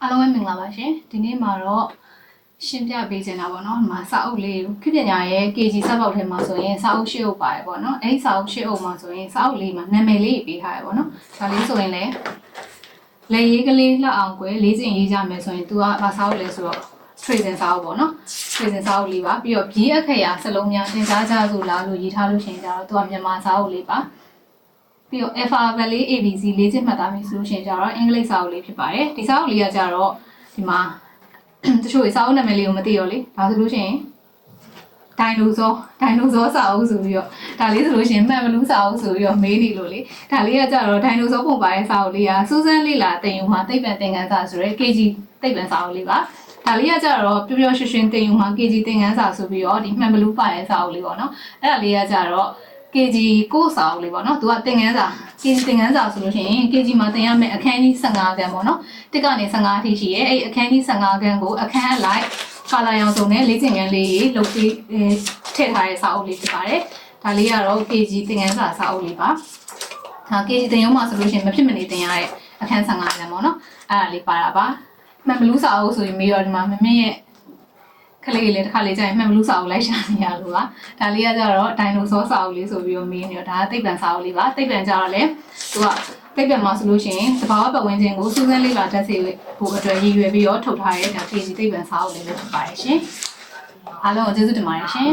အားလုံးပဲမင်္ဂလာပါရှင်ဒီနေ့မှာတော့ရှင်းပြပေးချင်တာပေါ့နော်ဒီမှာစာအုပ်လေးကိုခေတ်ပညာရဲ့ KG စာပောက်ထဲမှာဆိုရင်စာအုပ်8အုပ်ပါတယ်ပေါ့နော်အဲ့ဒီစာအုပ်8အုပ်မှာဆိုရင်စာအုပ်လေးမှာနာမည်လေးပေးထားရပေါ့နော်ဒါလေးဆိုရင်လည်းလက်ရေးကလေးလှအောင်ကွယ်လေးစင်ရေးကြမယ်ဆိုရင် तू ကဘာစာအုပ်လဲဆိုတော့ tracing စာအုပ်ပေါ့နော် tracing စာအုပ်လေးပါပြီးတော့ဘီးအခရာစလုံးများသင်ကြားကြဆိုလားလို့ရေးထားလို့ရှိရင်ကျတော့ तू ကမြန်မာစာအုပ်လေးပါပြီးတော့ alphabet လေး ABC လေးချက်မှတ်သားပြီဆိုလို့ရှိရင်ကျတော့အင်္ဂလိပ်စာအုပ်လေးဖြစ်ပါတယ်ဒီစာအုပ်လေးကကျတော့ဒီမှာတချို့စာအုပ်နာမည်လေးကိုမသိတော့လေဒါဆိုလို့ရှိရင်ဒိုင်နိုဆောစာအုပ်ဆိုပြီးတော့ဒါလေးဆိုလို့ရှိရင်မှန်ဘလူးစာအုပ်ဆိုပြီးတော့မေးနေလို့လေဒါလေးကကျတော့ဒိုင်နိုဆောပုံပါတဲ့စာအုပ်လေးကစူးစမ်းလေးလာတင်ယူမှာသိပ္ပံသင်ခန်းစာဆိုရဲ KG သိပ္ပံစာအုပ်လေးပါဒါလေးကကျတော့ပျော်ပျော်ရွှင်ရွှင်တင်ယူမှာ KG သင်ခန်းစာဆိုပြီးတော့ဒီမှန်ဘလူးပါတဲ့စာအုပ်လေးပေါ့နော်အဲ့ဒါလေးကကျတော့ KG ကိုစာအုပ်လေးပေါ့နော်သူကသင်ခန်းစာ KG သင်ခန်းစာဆိုလို့ရှိရင် KG မှာသင်ရမယ့်အခန်းကြီး15ခန်းပေါ့နော်တစ်ကနေ15အထိရှိရဲအဲ့အခန်းကြီး15ခန်းကိုအခန်းအလိုက်ကာလာရောင်စုံနဲ့လေ့ကျင့်ခန်းလေးလုပ်ပြီးထည့်ထားတဲ့စာအုပ်လေးဖြစ်ပါတယ်ဒါလေးကတော့ KG သင်ခန်းစာစာအုပ်လေးပါဒါ KG သင်ရုံးမှာဆိုလို့ရှိရင်မဖြစ်မနေသင်ရတဲ့အခန်း15ခန်းပေါ့နော်အဲ့ဒါလေးပါတာပါမှန်ဘလူးစာအုပ်ဆိုရင်မေးတော့ဒီမှာမမင်းရဲ့ကလေးလေးတစ်ခါလေးကြာရင်မှန်ဘလူးစာအုပ်လိုက်ရှာနေရလို့ပါဒါလေးကကြတော့ဒိုင်နိုဆောစာအုပ်လေးဆိုပြီးတော့မေးနေတော့ဒါကသိပ္ပံစာအုပ်လေးပါသိပ္ပံကြတော့လေသူကသိပ္ပံမှာဆိုလို့ရှိရင်သဘာဝပတ်ဝန်းကျင်ကိုစူးစမ်းလေ့လာတတ်စေဖို့အတွက်ရည်ရွယ်ပြီးတော့ထုတ်ထားတဲ့ဒါ KG သိပ္ပံစာအုပ်လေးလည်းဖြစ်ပါတယ်ရှင်အားလုံးကိုကျေးဇူးတင်ပါတယ်ရှင်